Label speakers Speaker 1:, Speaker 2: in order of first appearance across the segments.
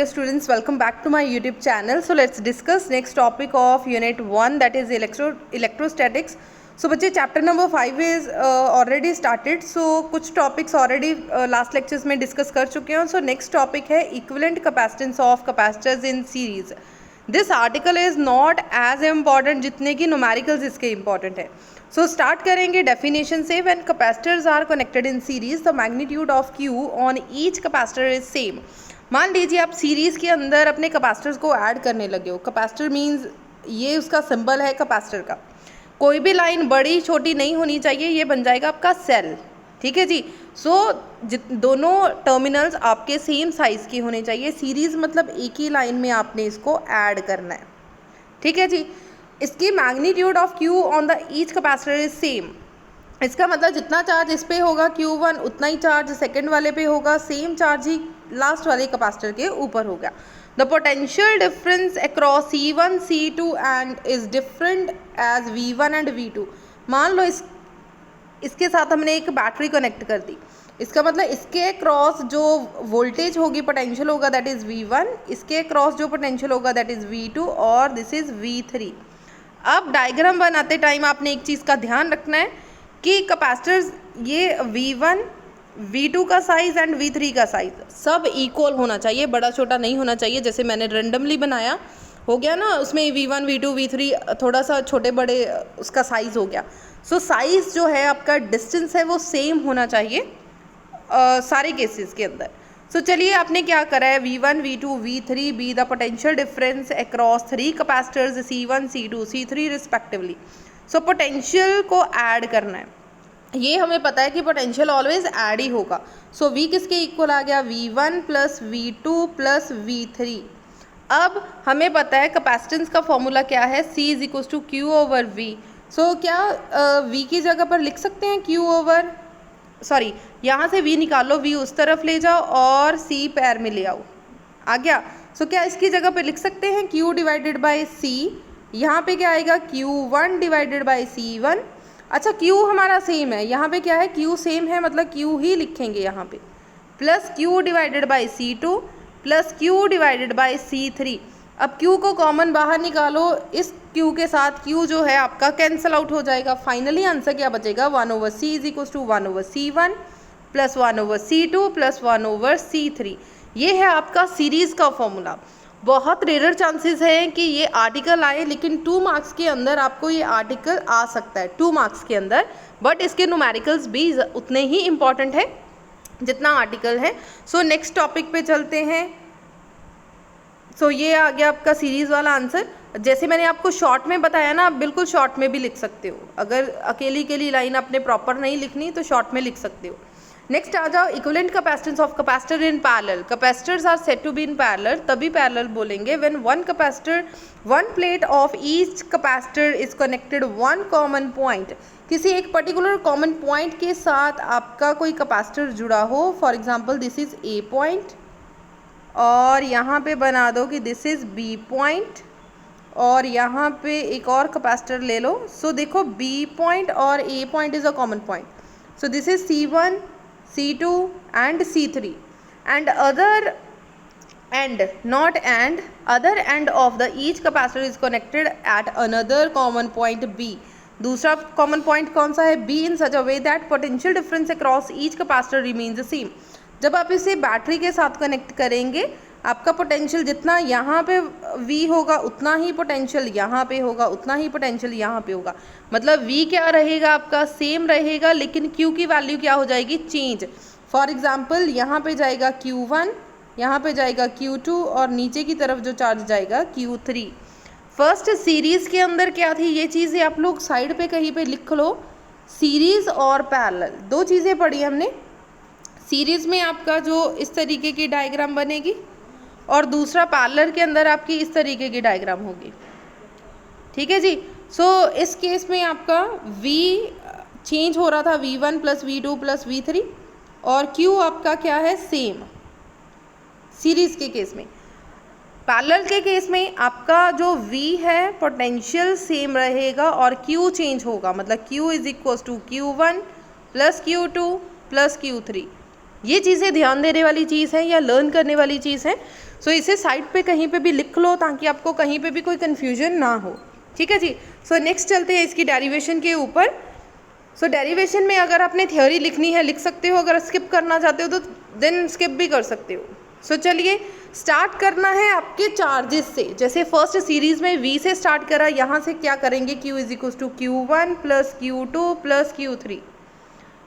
Speaker 1: dear students, welcome back to my YouTube channel. So let's discuss next topic of unit 1, that is electrostatics. So बच्चे chapter number 5 is already started. So कुछ topics already last lectures में discuss कर चुके हैं. So next topic है equivalent capacitance of capacitors in series. This article is not as important जितने की numericals इसके important है. So start करेंगे definition से. When capacitors are connected in series, the magnitude of Q on each capacitor is same. मान लीजिए आप series के अंदर अपने कैपेसिटर्स को ऐड करने लगे हो. कैपेसिटर मींस ये उसका सिंबल है कैपेसिटर का. कोई भी लाइन बड़ी छोटी नहीं होनी चाहिए, ये बन जाएगा आपका सेल. ठीक है जी. दोनों टर्मिनल्स आपके सेम साइज़ के होने चाहिए. सीरीज़ मतलब एक ही लाइन में आपने इसको ऐड करना है. ठीक है जी. इसकी magnitude of Q on the each capacitor is same. इसका मतलब जितना चार्ज इस पे होगा Q1 उतना ही चार्ज सेकंड वाले पे होगा. सेम चार्ज ही लास्ट वाले कैपेसिटर के ऊपर होगा. The potential difference across C1 C2 and is different as V1 and V2. मान लो इसके साथ हमने एक बैटरी कनेक्ट कर दी. इसका मतलब इसके क्रॉस जो वोल्टेज होगी पोटेंशियल होगा दैट इज़ V1, इसके क्रॉस जो पोटेंशियल होगा दैट इज़ V2 और दिस इज़ V3. अब डायग्राम बनाते टाइम आपने एक चीज़ का ध्यान रखना है कि कैपेसिटर्स ये V1 V2 का साइज़ एंड V3 का साइज़ सब इक्वल होना चाहिए, बड़ा छोटा नहीं होना चाहिए. जैसे मैंने रेंडमली बनाया हो गया ना, उसमें V1 V2 V3 थोड़ा सा छोटे बड़े उसका साइज़ हो गया. सो साइज़ जो है आपका डिस्टेंस है वो सेम होना चाहिए सारे केसेस के अंदर. सो चलिए आपने क्या करा है, V1 V2 V3 be the potential difference across 3 capacitors C1 C2 C3 respectively. So potential को ऐड करना है. ये हमें पता है कि पोटेंशियल ऑलवेज ऐड ही होगा. सो V किसके इक्वल आ गया, V1 plus V2 plus V3. अब हमें पता है कैपेसिटेंस का फॉर्मूला क्या है, C is equal to Q over V. So क्या V की जगह पर लिख सकते हैं Q ओवर, सॉरी यहाँ से V निकालो, V उस तरफ ले जाओ और C पैर में ले आओ, आ गया. सो क्या इसकी जगह पे लिख सकते हैं Q डिवाइडेड बाई C. यहाँ पे क्या आएगा Q1 डिवाइडेड बाई C1. अच्छा Q हमारा सेम है, यहाँ पे क्या है Q सेम है मतलब Q ही लिखेंगे यहाँ पे, plus Q divided by C2 plus Q divided by C3. अब Q को कॉमन बाहर निकालो, इस Q के साथ Q जो है आपका कैंसिल आउट हो जाएगा. फाइनली आंसर क्या बचेगा, 1 over C is equal to 1 over C1 plus 1 over C2 plus 1 over C3. ये है आपका सीरीज़ का फॉर्मूला. बहुत रेयर चांसेस हैं कि ये आर्टिकल आए, लेकिन 2 मार्क्स के अंदर आपको ये आर्टिकल आ सकता है 2 मार्क्स के अंदर. बट इसके न्यूमेरिकल्स भी उतने ही इम्पॉर्टेंट है जितना आर्टिकल है. सो नेक्स्ट टॉपिक पे चलते हैं. सो ये आ गया आपका सीरीज़ वाला आंसर. जैसे मैंने आपको शॉर्ट में बताया ना, आप बिल्कुल शॉर्ट में भी लिख सकते हो. अगर अकेली लाइन आपने प्रॉपर नहीं लिखनी तो शॉर्ट में लिख सकते हो. नेक्स्ट आ जाओ, equivalent capacitance of capacitor in parallel. Capacitors are said to be in parallel, तभी पैरेलल बोलेंगे when one plate of each capacitor is connected one common point. किसी एक पर्टिकुलर कॉमन पॉइंट के साथ आपका कोई कैपेसिटर जुड़ा हो. For example this is a point और यहाँ पे बना दो कि दिस इज बी पॉइंट और यहाँ पे एक और कैपेसिटर ले लो. सो देखो बी पॉइंट और A point is a common point. So this is C1 C2 and C3 and other end of the each capacitor is connected at another common point B. दूसरा common point कौन सा है, B, in such a way that potential difference across each capacitor remains the same. जब आप इसे battery के साथ connect करेंगे, आपका पोटेंशियल जितना यहाँ पे V होगा उतना ही पोटेंशियल यहाँ पे होगा, उतना ही पोटेंशियल यहाँ पे होगा. मतलब V क्या रहेगा आपका, सेम रहेगा, लेकिन Q की वैल्यू क्या हो जाएगी, चेंज. फॉर एग्जांपल यहाँ पे जाएगा Q1, यहाँ पे जाएगा Q2 और नीचे की तरफ जो चार्ज जाएगा Q3. फर्स्ट सीरीज़ के अंदर क्या थी, ये चीज़ें आप लोग साइड पे कहीं पे लिख लो. सीरीज़ और पैरेलल दो चीज़ें पढ़ी हमने. सीरीज़ में आपका जो इस तरीके की डायग्राम बनेगी और दूसरा पैरेलल के अंदर आपकी इस तरीके की डायग्राम होगी. ठीक है जी. सो इस केस में आपका V चेंज हो रहा था, V1 plus V2 plus V3 और Q आपका क्या है, सेम. सीरीज़ के केस में. पैरेलल के केस में आपका जो V है पोटेंशियल सेम रहेगा और Q चेंज होगा. मतलब Q is equal to Q1 plus Q2 plus Q3. ये चीज़ें ध्यान देने वाली चीज़ है या लर्न करने वाली चीज़ है. सो इसे साइड पे कहीं पे भी लिख लो ताकि आपको कहीं पे भी कोई कन्फ्यूजन ना हो, ठीक है जी। सो नेक्स्ट चलते हैं इसकी डेरिवेशन के ऊपर। सो डेरिवेशन में अगर आपने थ्योरी लिखनी है लिख सकते हो, अगर स्किप करना चाहते हो तो देन स्किप भी कर सकते हो। सो चलिए स्टार्ट करना है आपके चार्जेस से। जैसे फर्स्ट सीरीज में V से स्टार्ट करा, यहाँ से क्या करेंगे, Q is equal to Q1 plus Q2 plus Q3।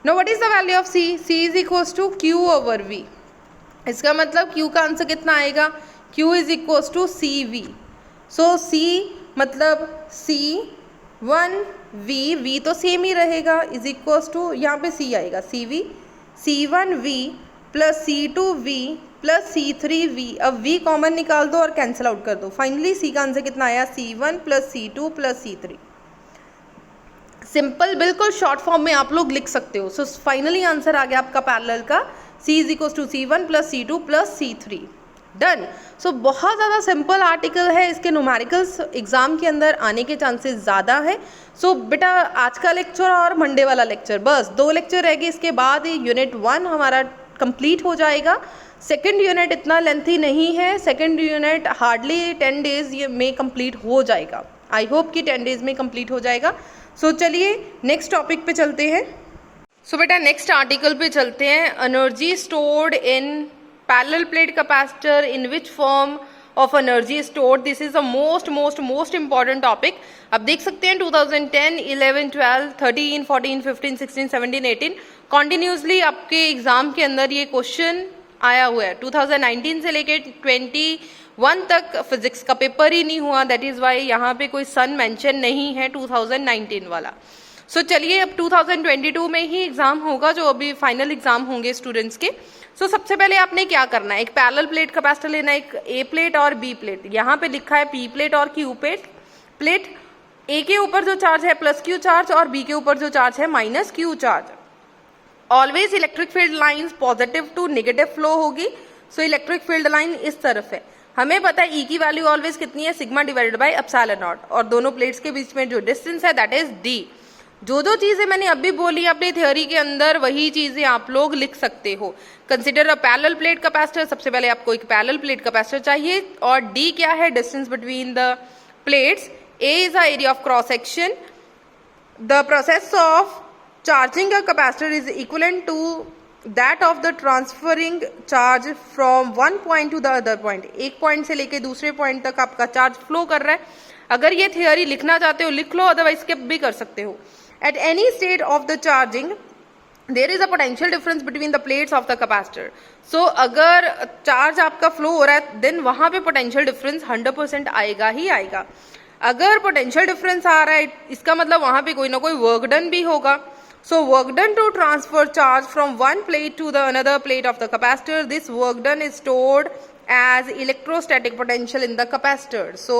Speaker 1: No what is the value of C? C is equal to Q over V। इसका मतलब Q का आंसर कितना आएगा, Q is equal to CV। So C मतलब C1V तो same ही रहेगा, is equal to यहाँ पे C आएगा CV, C1V plus C2V plus C3V। अब V कॉमन निकाल दो और कैंसिल आउट कर दो। फाइनली C का आंसर कितना आया, C1 plus C2 plus C3। Simple, बिल्कुल शॉर्ट फॉर्म में आप लोग लिख सकते हो। सो फाइनली आंसर आ गया आपका पैरेलल का, C is equal to C1 plus C2 plus C3। Done. So बहुत ज़्यादा सिंपल आर्टिकल है, इसके न्यूमेरिकल्स एग्जाम के अंदर आने के चांसेस ज़्यादा है। सो बेटा आज का लेक्चर और मंडे वाला लेक्चर, बस 2 लेक्चर रह गए, इसके बाद यूनिट 1 हमारा कंप्लीट हो जाएगा। सेकेंड यूनिट इतना लेंथी नहीं है, सेकेंड यूनिट हार्डली 10 डेज में कंप्लीट हो जाएगा। आई होप कि 10 डेज में कंप्लीट हो जाएगा। सो चलिए नेक्स्ट टॉपिक पे चलते हैं। सो बेटा नेक्स्ट आर्टिकल पे चलते हैं। Energy stored in parallel plate capacitor, in which form of energy stored, this is the most important topic. अब देख सकते हैं 2010, 11, 12, 13, 14, 15, 16, 17, 18 कॉन्टिन्यूसली आपके एग्जाम के अंदर ये क्वेश्चन आया हुआ है। 2019 से लेके 21 तक फिजिक्स का पेपर ही नहीं हुआ, दैट इज वाई यहाँ पे कोई सन मेंशन नहीं है 2019 वाला। सो चलिए अब 2022 में ही एग्जाम होगा, जो अभी फाइनल एग्जाम होंगे स्टूडेंट्स के। सो सबसे पहले आपने क्या करना है, एक पैरेलल प्लेट कैपेसिटर लेना है, एक ए प्लेट और बी प्लेट। यहाँ पे लिखा है पी प्लेट और क्यू प्लेट। ए के ऊपर जो चार्ज है प्लस क्यू चार्ज और बी के ऊपर जो चार्ज है minus Q charge. Always electric field lines positive to negative flow होगी। सो इलेक्ट्रिक फील्ड लाइन इस तरफ है, हमें पता है ई की वैल्यू ऑलवेज कितनी है, sigma divided by epsilon not, और दोनों प्लेट्स के बीच में जो डिस्टेंस है दैट इज डी। जो चीजें मैंने अभी बोली अपनी थ्योरी के अंदर वही चीजें आप लोग लिख सकते हो। Consider a parallel plate capacitor, सबसे पहले आपको एक पैरेलल प्लेट कैपेसिटर चाहिए, और डी क्या है, distance between the plates. A is the area of cross section. The process of charging a capacitor is equivalent to that of the transferring charge from one point to the other point। एक point से लेके दूसरे point तक आपका charge flow कर रहा है। अगर ये थियोरी लिखना चाहते हो लिख लो, अदरवाइज स्किप भी कर सकते हो। At any state of the charging there is a potential difference between the plates of the capacitor. So अगर चार्ज आपका फ्लो हो रहा है देन वहां पे पोटेंशियल डिफरेंस 100% आएगा ही आएगा। अगर पोटेंशियल डिफरेंस आ रहा है इसका मतलब वहां पे कोई ना कोई वर्क डन भी होगा। So work done to transfer charge from one plate to the another plate of the capacitor. This work done is stored as electrostatic potential in the capacitor. So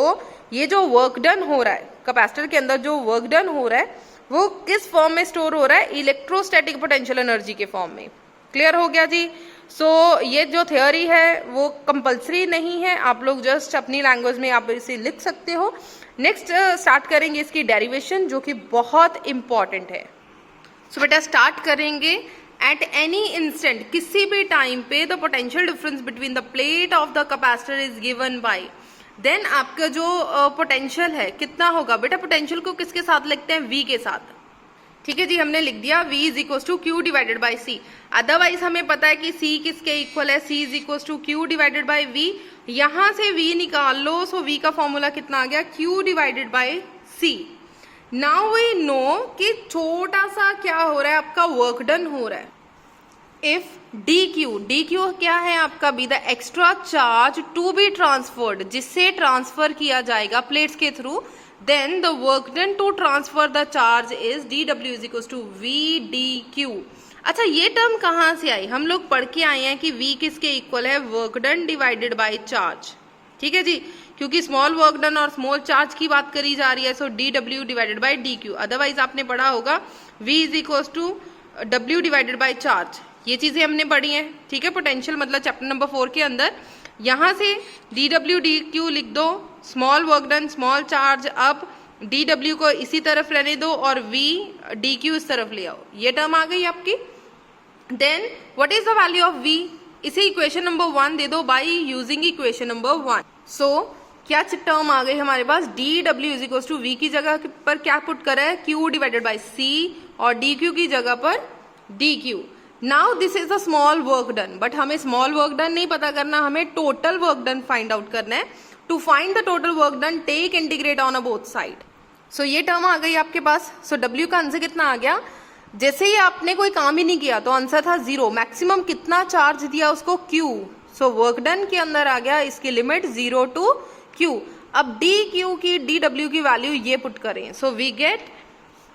Speaker 1: ये जो work done हो रहा है capacitor के अंदर, जो work done हो रहा है वो किस फॉर्म में स्टोर हो रहा है, इलेक्ट्रोस्टैटिक पोटेंशियल एनर्जी के फॉर्म में। क्लियर हो गया जी। सो ये जो थ्योरी है वो कंपल्सरी नहीं है, आप लोग जस्ट अपनी लैंग्वेज में आप इसे लिख सकते हो। नेक्स्ट स्टार्ट करेंगे इसकी डेरिवेशन, जो कि बहुत इंपॉर्टेंट है। सो बेटा स्टार्ट करेंगे। एट एनी इंस्टेंट, किसी भी टाइम पे the potential difference between the plate of the capacitor is given by, then आपका जो पोटेंशियल है कितना होगा। बेटा पोटेंशियल को किसके साथ लिखते हैं, V के साथ। ठीक है जी, हमने लिख दिया V is equal to Q divided by C। Otherwise हमें पता है कि C किसके इक्वल है, C is equal to Q divided by V। यहां से V निकाल लो, सो V का फॉर्मूला कितना आ गया, Q divided by C। Now we know कि छोटा सा क्या हो रहा है, आपका वर्क डन हो रहा है। इफ डी क्यू क्या है आपका, be the extra charge to be transferred, जिससे ट्रांसफर किया जाएगा प्लेट्स के through, then the work done to transfer the charge is D W is equal to V D Q. अच्छा ये टर्म कहाँ से आई, हम लोग पढ़ के आए हैं कि V किसके इक्वल है, work done divided by charge. ठीक है जी, क्योंकि स्मॉल वर्क डन और स्मॉल चार्ज की बात करी जा रही है, so D W divided by D Q. Otherwise आपने पढ़ा होगा V is equal to W divided by charge, ये चीजें हमने पढ़ी हैं। ठीक है, पोटेंशियल मतलब चैप्टर नंबर 4 के अंदर। यहाँ से डी डब्ल्यू डी क्यू लिख दो, small work done small charge, अब डी डब्ल्यू को इसी तरफ रहने दो और V डी क्यू इस तरफ ले आओ, ये टर्म आ गई आपकी। Then what is the value of V, इसे इक्वेशन नंबर 1 दे दो बाई यूजिंग इक्वेशन नंबर 1। सो क्या टर्म आ गई हमारे पास, D W is equal to V की जगह पर क्या पुट करा है, क्यू डिवाइडेड बाई सी, और डी क्यू की जगह पर D Q. Now this is the small work done, but हमें स्मॉल वर्क डन नहीं पता करना, हमें total work done find out करना है। To find the total work done take integrate on a both side. So ये term आ गई आपके पास। सो डब्ल्यू का आंसर कितना आ गया, जैसे ही आपने कोई काम ही नहीं किया तो आंसर था 0, मैक्सिमम कितना चार्ज दिया उसको, Q। सो वर्क डन के अंदर आ गया इसकी लिमिट 0 टू Q। अब डी क्यू की डी डब्ल्यू की वैल्यू ये पुट करें, so we get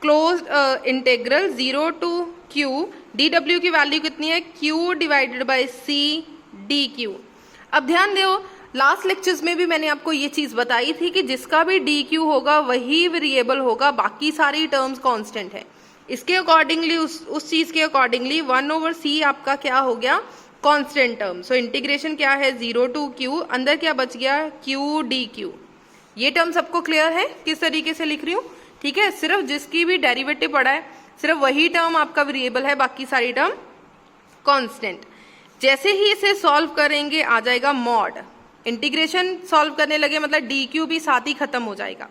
Speaker 1: close integral 0 to Q, D W की वैल्यू कितनी है, Q divided by C D Q. अब ध्यान दो, लास्ट लेक्चर्स में भी मैंने आपको ये चीज बताई थी कि जिसका भी डी क्यू होगा वही वेरिएबल होगा, बाकी सारी टर्म्स कांस्टेंट है। इसके अकॉर्डिंगली उस चीज के अकॉर्डिंगली 1/c आपका क्या हो गया, कांस्टेंट टर्म। सो इंटीग्रेशन क्या है 0 टू Q, अंदर क्या बच गया Q डी क्यू। ये टर्म सबको क्लियर है किस तरीके से लिख रही हूँ, ठीक है। सिर्फ जिसकी भी डेरिवेटिव पड़ा है सिर्फ वही टर्म आपका वेरिएबल है, बाकी सारी टर्म कांस्टेंट। जैसे ही इसे सॉल्व करेंगे आ जाएगा मॉड, इंटीग्रेशन सॉल्व करने लगे मतलब डी क्यू भी साथ ही खत्म हो जाएगा।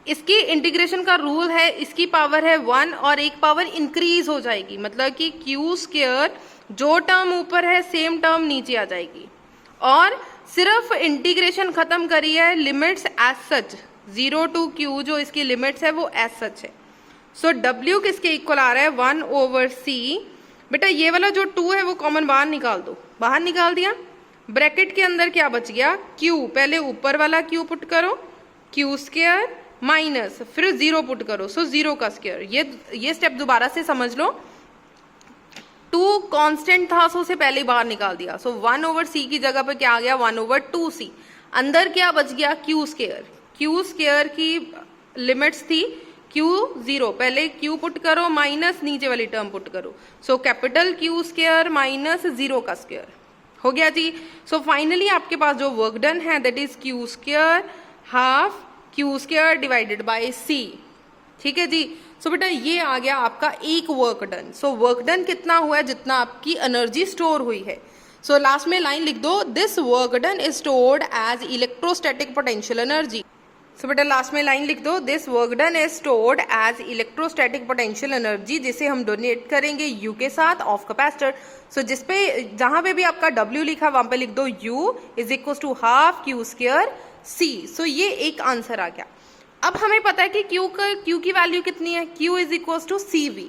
Speaker 1: इसकी इंटीग्रेशन का रूल है, इसकी पावर है 1 और एक पावर इंक्रीज हो जाएगी, मतलब कि क्यू स्क्वायर जो टर्म ऊपर है सेम टर्म नीचे आ जाएगी। और सिर्फ इंटीग्रेशन खत्म करी है, limits as such 0 to Q जो इसकी लिमिट्स है वो एज सच है। सो W किसके इक्वल आ रहा है 1/c। बेटा ये वाला जो 2 है वो कॉमन बाहर निकाल दो, बाहर निकाल दिया। ब्रैकेट के अंदर क्या बच गया Q, पहले ऊपर वाला Q पुट करो, Q स्क्वायर माइनस फिर 0 पुट करो, सो 0 का स्क्वायर। ये स्टेप दोबारा से समझ लो, 2 कांस्टेंट था सो उसे पहले बाहर निकाल दिया। सो 1/c की जगह पे क्या आ गया 1/2c। अंदर क्या बच गया Q स्क्वायर, Q स्क्वायर की लिमिट्स थी Q 0, पहले Q पुट करो माइनस नीचे वाली टर्म पुट करो, so capital Q square minus 0 का स्क्वायर हो गया जी। सो फाइनली आपके पास जो वर्क डन है that is Q square half Q square divided bye C, ठीक है जी। सो बेटा ये आ गया आपका एक work done. So work done कितना हुआ है, जितना आपकी एनर्जी स्टोर हुई है। सो लास्ट में लाइन लिख दो, this work done is stored as electrostatic potential energy. So बेटा लास्ट में लाइन लिख दो, this work done is stored as electrostatic potential energy, जिसे हम डोनेट करेंगे U के साथ ऑफ कैपेसिटर। सो जिसपे जहां पे भी आपका W लिखा वहां पे लिख दो U is equal to half Q square C। So ये एक आंसर आ गया। अब हमें पता है कि Q की वैल्यू कितनी है, Q is equal to CV,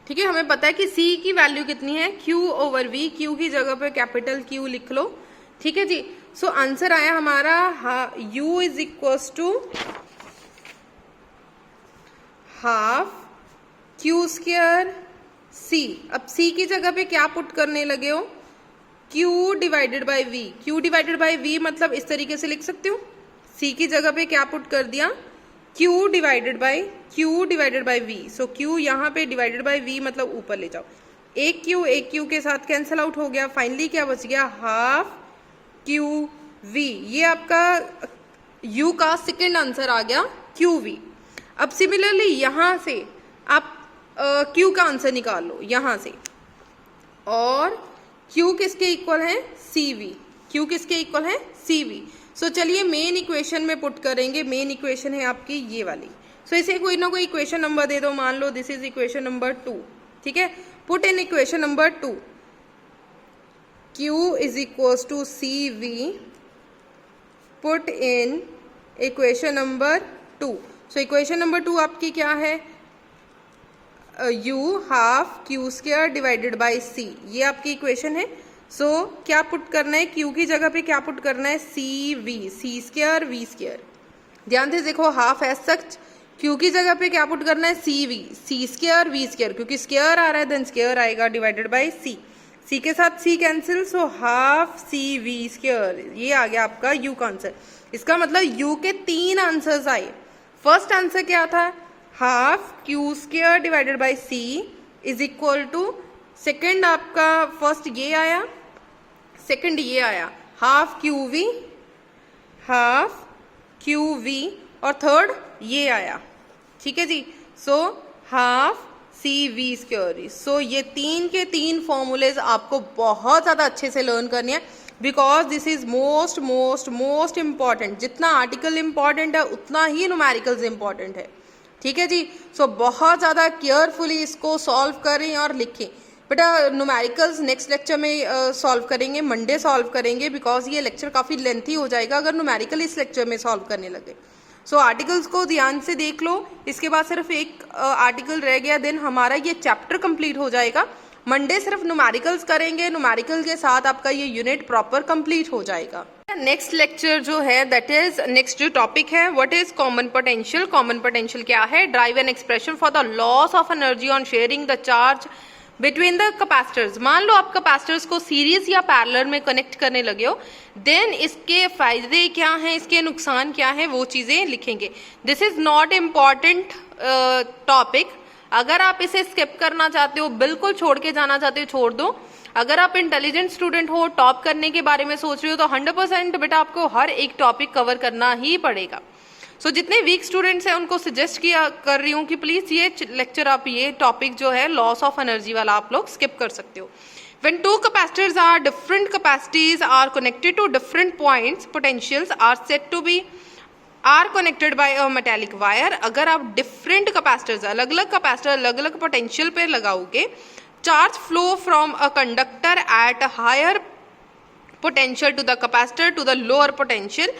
Speaker 1: ठीक है। हमें पता है कि C की वैल्यू कितनी है Q/V, Q की जगह पे कैपिटल Q लिख लो, ठीक है जी। सो आंसर आया हमारा U is equal to half Q square C। अब C की जगह पे क्या पुट करने लगे हो, Q divided by V। Q divided by V मतलब इस तरीके से लिख सकते हो, C की जगह पे क्या पुट कर दिया Q divided by V। So Q यहाँ पे डिवाइडेड बाई V मतलब ऊपर ले जाओ, एक Q के साथ कैंसिल आउट हो गया, फाइनली क्या बच गया हाफ QV। ये आपका U का सेकेंड आंसर आ गया QV। अब सिमिलरली यहाँ से आप Q का आंसर निकाल लो यहाँ से, और Q किसके इक्वल है CV, Q किसके इक्वल है CV। सो चलिए मेन इक्वेशन में पुट करेंगे, मेन इक्वेशन है आपकी ये वाली। सो इसे कोई ना कोई इक्वेशन नंबर दे दो, मान लो दिस इज इक्वेशन नंबर 2, ठीक है। Put in equation number 2, Q is equal to CV, put in equation number 2। So equation number 2 आपकी क्या है, U half Q square divided by C, ये आपकी इक्वेशन है। सो क्या पुट करना है, Q की जगह पे क्या पुट करना है CV, C square V square. ध्यान से देखो, हाफ एज सच Q की जगह पे क्या पुट करना है CV, C square V square, क्योंकि स्क्वायर आ रहा है देन स्क्वायर आएगा डिवाइडेड बाई C। C के साथ C कैंसिल, सो हाफ CV स्क्वायर, ये आ गया आपका U का आंसर। इसका मतलब U के 3 आंसर्स आए। फर्स्ट आंसर क्या था, half Q square divided by C is equal to, second आपका फर्स्ट ये आया, सेकेंड ये आया हाफ QV, और थर्ड ये आया, ठीक है जी। So half CV square. So ये तीन के तीन फॉर्मूलेज आपको बहुत ज़्यादा अच्छे से लर्न करनी है, because this is most most most important. जितना आर्टिकल इम्पॉर्टेंट है उतना ही न्यूमेरिकल्स इम्पॉर्टेंट है, ठीक है जी। सो बहुत ज़्यादा केयरफुली इसको सॉल्व करें और लिखें। बेटा न्यूमेरिकल्स नेक्स्ट लेक्चर में सॉल्व करेंगे, मंडे सॉल्व करेंगे, बिकॉज ये लेक्चर काफ़ी लेंथी हो जाएगा अगर न्यूमेरिकल इस लेक्चर में सॉल्व करने लगे। सो आर्टिकल्स को ध्यान से देख लो, इसके बाद सिर्फ एक आर्टिकल रह गया, देन हमारा ये चैप्टर कंप्लीट हो जाएगा। मंडे सिर्फ न्यूमेरिकल्स करेंगे, न्यूमेरिकल के साथ आपका ये यूनिट प्रॉपर कंप्लीट हो जाएगा। नेक्स्ट लेक्चर जो है दैट इज नेक्स्ट जो टॉपिक है what is common potential. Common potential क्या है? Drive an expression for the loss of energy on sharing the charge between the capacitors. मान लो आप कैपेसिटर्स को सीरीज या पैरेलल में कनेक्ट करने लगे हो, देन इसके फायदे क्या हैं, इसके नुकसान क्या हैं, वो चीज़ें लिखेंगे। This is not important topic. अगर आप इसे स्किप करना चाहते हो, बिल्कुल छोड़ के जाना चाहते हो, छोड़ दो। अगर आप इंटेलिजेंट स्टूडेंट हो, टॉप करने के बारे में सोच रहे हो, तो 100% बेटा आपको हर एक टॉपिक कवर करना ही पड़ेगा। सो जितने वीक स्टूडेंट्स हैं उनको सजेस्ट किया कर रही हूँ कि प्लीज़ ये लेक्चर आप ये टॉपिक जो है लॉस ऑफ एनर्जी वाला आप लोग स्किप कर सकते हो। When two capacitors are different capacities are connected to different points, potentials are said to be are connected by a metallic wire। अगर आप different capacitors अलग अलग कैपेसिटर अलग अलग पोटेंशियल पे लगाओगे, charge flow from a conductor at higher potential to the capacitor to the lower potential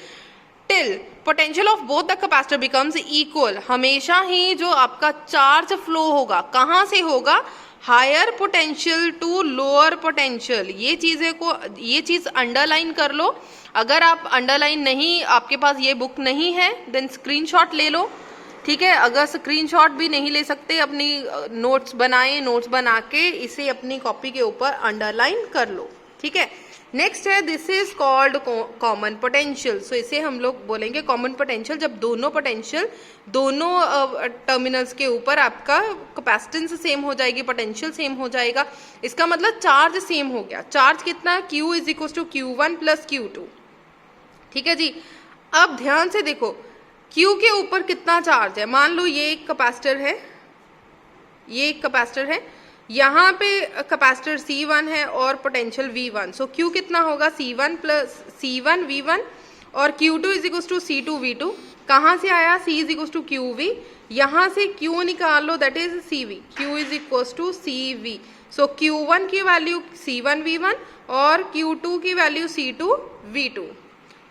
Speaker 1: till potential of both the capacitor becomes equal. हमेशा ही जो आपका चार्ज फ्लो होगा कहाँ से होगा? Higher potential to lower potential. ये चीज़ अंडरलाइन कर लो। अगर आप अंडरलाइन नहीं, आपके पास ये बुक नहीं है, देन स्क्रीनशॉट ले लो, ठीक है। अगर स्क्रीनशॉट भी नहीं ले सकते, अपनी नोट्स बनाएं, नोट्स बना के इसे अपनी कॉपी के ऊपर अंडरलाइन कर लो, ठीक है। नेक्स्ट है this is called common potential. So इसे हम लोग बोलेंगे कॉमन पोटेंशियल जब दोनों पोटेंशियल दोनों टर्मिनल्स के ऊपर आपका कैपेसिटेंस सेम हो जाएगी, पोटेंशियल सेम हो जाएगा। इसका मतलब चार्ज सेम हो गया। चार्ज कितना? Q is equal to Q1 plus Q2, ठीक है जी। अब ध्यान से देखो Q के ऊपर कितना चार्ज है। मान लो ये एक कैपेसिटर है, ये एक कैपेसिटर है, यहाँ पे कैपेसिटर C1 है और पोटेंशियल V1। सो Q कितना होगा? C1 प्लस C1 V1 और Q2 is equal to C2 V2। कहाँ से आया? C is equal to QV। यहाँ से Q निकाल लो, that is CV। Q is equal to CV। So Q1 की वैल्यू C1 V1 और Q2 की वैल्यू C2 V2।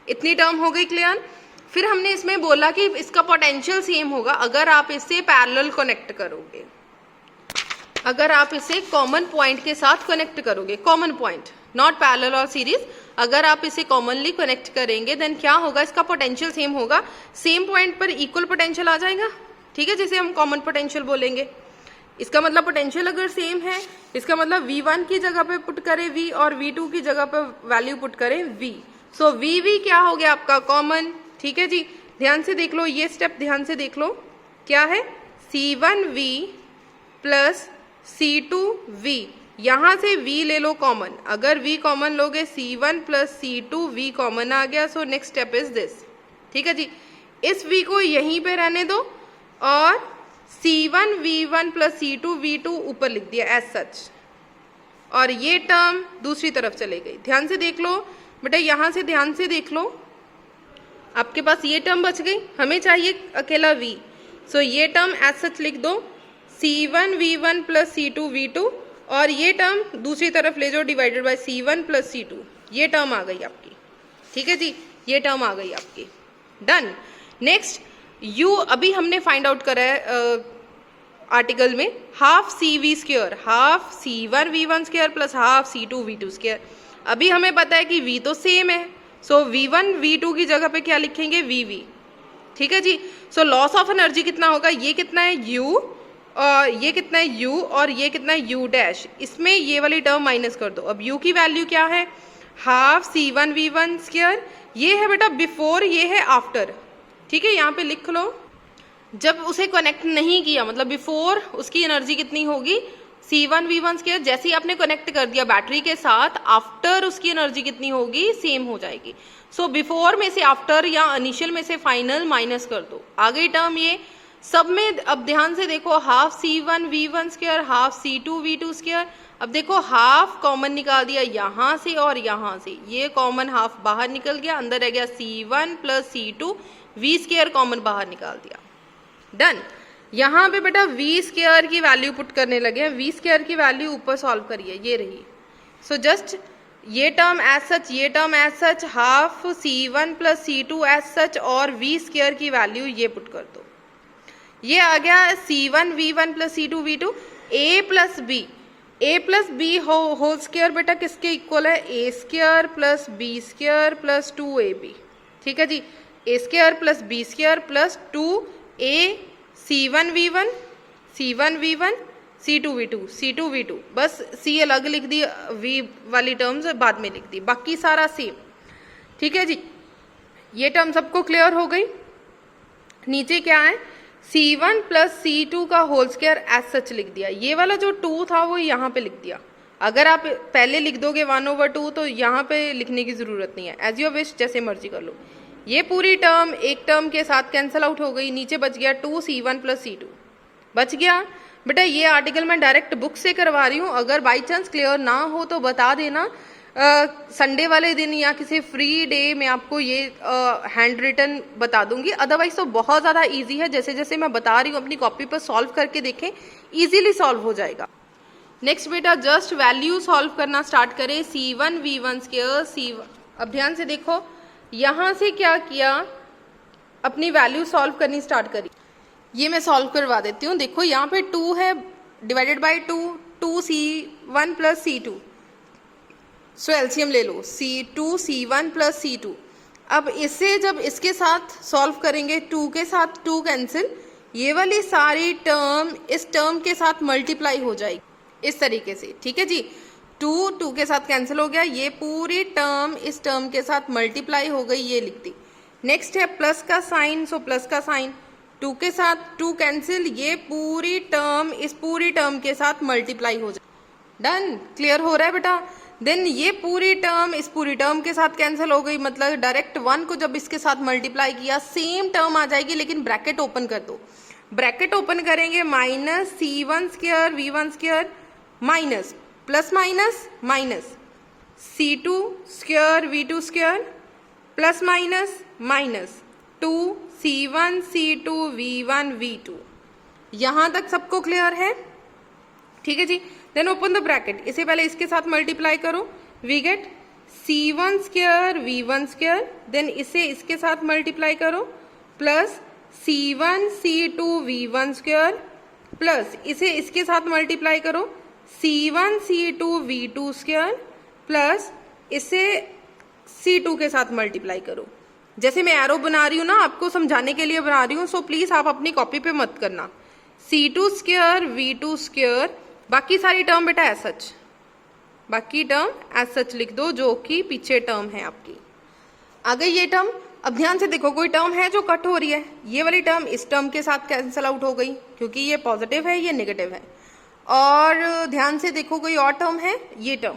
Speaker 1: इतनी टर्म हो गई क्लियर। फिर हमने इसमें बोला कि इसका पोटेंशियल सेम होगा अगर आप इसे पैरेलल कनेक्ट करोगे, अगर आप इसे कॉमन पॉइंट के साथ कनेक्ट करोगे, कॉमन पॉइंट, नॉट पैरेलल और सीरीज। अगर आप इसे कॉमनली कनेक्ट करेंगे देन क्या होगा? इसका पोटेंशियल सेम होगा, सेम पॉइंट पर इक्वल पोटेंशियल आ जाएगा, ठीक है, जिसे हम कॉमन पोटेंशियल बोलेंगे। इसका मतलब पोटेंशियल अगर सेम है, इसका मतलब V1 की जगह पे पुट करें V और V2 की जगह पे वैल्यू पुट करें V। सो VV क्या हो गया आपका? कॉमन, ठीक है जी। ध्यान से देख लो, ये स्टेप ध्यान से देख लो, क्या है? C1V plus C2V। यहाँ से V ले लो कॉमन, अगर V कॉमन लोगे C1 प्लस C2V कॉमन आ गया। So next step is this, ठीक है जी। इस V को यहीं पे रहने दो और C1V1 प्लस C2V2 ऊपर लिख दिया एज सच, और ये टर्म दूसरी तरफ चले गई। ध्यान से देख लो बेटा, यहाँ से ध्यान से देख लो, आपके पास ये टर्म बच गई, हमें चाहिए अकेला V। सो ये टर्म एज सच लिख दो, C1V1 प्लस C2V2, और ये टर्म दूसरी तरफ ले जाओ divided by C1 plus C2। ये टर्म आ गई आपकी, ठीक है जी, ये टर्म आ गई आपकी। डन। नेक्स्ट U अभी हमने फाइंड आउट करा है आर्टिकल में, half CV square, half C1V1 square plus half C2V2 square. अभी हमें पता है कि V तो सेम है, सो V1 V2 की जगह पे क्या लिखेंगे? VV, ठीक है जी। सो लॉस ऑफ एनर्जी कितना होगा? ये कितना है? U, और ये कितना है? U, और ये कितना है? U dash. इसमें ये वाली टर्म माइनस कर दो। अब U की वैल्यू क्या है? Half C1V1 square. ये है बेटा बिफोर, ये है आफ्टर, ठीक है, यहाँ पे लिख लो। जब उसे कनेक्ट नहीं किया, मतलब बिफोर, उसकी एनर्जी कितनी होगी? C1V1 square. जैसे ही आपने कनेक्ट कर दिया बैटरी के साथ, आफ्टर उसकी एनर्जी कितनी होगी? सेम हो जाएगी। सो बिफोर में से आफ्टर या इनिशियल में से फाइनल माइनस कर दो, आ गई टर्म ये सब में अब ध्यान से देखो, half C1 V1 square half C2 V2 square. अब देखो हाफ कॉमन निकाल दिया यहाँ से और यहाँ से, ये कॉमन हाफ बाहर निकल गया, अंदर रह गया C1 plus C2, V square common बाहर निकाल दिया। डन। यहाँ पे बेटा V स्क्वायर की वैल्यू पुट करने लगे, V स्क्वायर की वैल्यू ऊपर सॉल्व करिए, ये रही। सो जस्ट ये टर्म एज सच, ये term as such, half C1 plus C2 as such, और V स्क्वायर की वैल्यू ये पुट कर दो। ये आ गया C1 V1 plus C2 V2, A plus B whole square बेटा किसके इक्वल है, A square plus B square plus 2AB। ठीक है जी, A square plus B square plus 2A C1 V1 C2 V2, बस C अलग लिख दी, V वाली terms बाद में लिख दी, बाकी सारा सेम। ठीक है जी, ये टर्म सबको क्लियर हो गई। नीचे क्या है, C1 प्लस C2 का होल स्क्वायर एज सच लिख दिया, ये वाला जो 2 था वो यहाँ पे लिख दिया। अगर आप पहले लिख दोगे 1/2 तो यहाँ पे लिखने की ज़रूरत नहीं है, एज योर विश, जैसे मर्जी कर लो। ये पूरी टर्म एक टर्म के साथ कैंसिल आउट हो गई, नीचे बच गया 2C1 प्लस C2 बच गया। बेटा ये आर्टिकल मैं डायरेक्ट बुक से करवा रही हूँ, अगर बाई चांस क्लियर ना हो तो बता देना, संडे वाले दिन या किसी फ्री डे में आपको ये हैंड रिटन बता दूंगी। अदरवाइज तो बहुत ज़्यादा इजी है, जैसे जैसे मैं बता रही हूँ अपनी कॉपी पर सॉल्व करके देखें, इजीली सॉल्व हो जाएगा। नेक्स्ट बेटा जस्ट वैल्यू सॉल्व करना स्टार्ट करें। C1 V1 स्क्वायर C1, अब ध्यान से देखो, यहाँ से क्या किया, अपनी वैल्यू सॉल्व करनी स्टार्ट करी। ये मैं सॉल्व करवा देती हूँ। देखो यहाँ पे 2 है, divided by 2 C1 plus C2, so LCM ले लो, C2 C1 प्लस C2। अब इसे जब इसके साथ सॉल्व करेंगे, 2 के साथ 2 कैंसिल, ये वाली सारी टर्म इस टर्म के साथ मल्टीप्लाई हो जाएगी इस तरीके से। ठीक है जी, 2 के साथ कैंसिल हो गया, ये पूरी टर्म इस टर्म के साथ मल्टीप्लाई हो गई, ये लिख दी। नेक्स्ट है प्लस का साइन, सो प्लस का साइन, 2 के साथ 2 कैंसिल, ये पूरी टर्म इस पूरी टर्म के साथ मल्टीप्लाई हो जाए। डन, क्लियर हो रहा है बेटा। देन ये पूरी टर्म इस पूरी टर्म के साथ कैंसिल हो गई, मतलब डायरेक्ट 1 को जब इसके साथ मल्टीप्लाई किया सेम टर्म आ जाएगी, लेकिन ब्रैकेट ओपन कर दो। ब्रैकेट ओपन करेंगे, minus C1 square V1 square minus plus minus minus C2 square V2 square plus minus minus 2C1 C2 V1 V2। यहां तक सबको क्लियर है? ठीक है जी। देन ओपन द ब्रैकेट, इसे पहले इसके साथ मल्टीप्लाई करो, we get C1 square V1 square, then इसे इसके साथ मल्टीप्लाई करो, plus C1 C2 V1 square, plus इसे इसके साथ मल्टीप्लाई करो, C1 C2 V2 square, plus इसे C2 के साथ मल्टीप्लाई करो। जैसे मैं एरो बना रही हूँ ना, आपको समझाने के लिए बना रही हूँ, सो प्लीज आप अपनी कॉपी पे मत करना। C2 स्क्वायर V2 स्क्वायर, बाकी सारी टर्म बेटा एज सच, बाकी टर्म एज सच लिख दो, जो कि पीछे टर्म है आपकी। आ गई ये टर्म। अब ध्यान से देखो, कोई टर्म है जो कट हो रही है, ये वाली टर्म इस टर्म के साथ कैंसिल आउट हो गई, क्योंकि ये पॉजिटिव है, ये नेगेटिव है। और ध्यान से देखो, कोई और टर्म है, ये टर्म,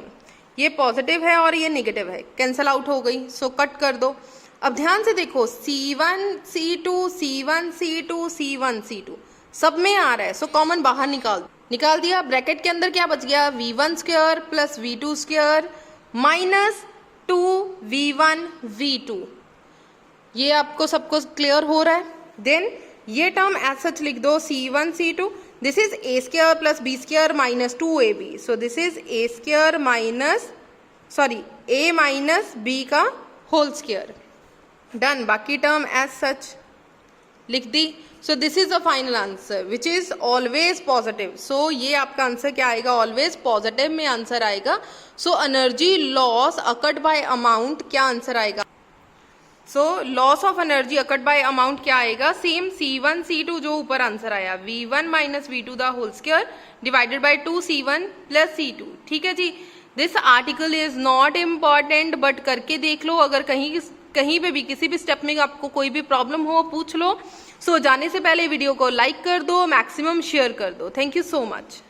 Speaker 1: ये पॉजिटिव है और ये नेगेटिव है, कैंसिल आउट हो गई, सो कट कर दो। अब ध्यान से देखो, C1 C2 C1 C2 C1 C2 सब में आ रहा है, सो कॉमन बाहर निकाल दिया। ब्रैकेट के अंदर क्या बच गया, V1 square plus V2 square minus 2V1 V2। ये आपको सबको क्लियर हो रहा है? देन ये टर्म एज सच लिख दो, C1 C2, this is A square plus B square minus 2AB, so this is A square minus A minus B का होल स्क्वायर। डन, बाकी टर्म एज सच लिख दी। So this is the final answer which is always positive. So ये आपका answer क्या आएगा, always positive में answer आएगा। So energy loss occurred bye amount, क्या आंसर आएगा? So loss of energy occurred bye amount क्या आएगा, सेम C1 C2 जो ऊपर आंसर आया, V1 minus V2 the whole square divided by 2C1 plus C2। ठीक है जी। This article is not important, but करके देख लो, अगर कहीं पे भी किसी भी स्टेप में आपको कोई भी प्रॉब्लम हो पूछ लो। सो जाने से पहले वीडियो को लाइक कर दो, मैक्सिमम शेयर कर दो। Thank you so much.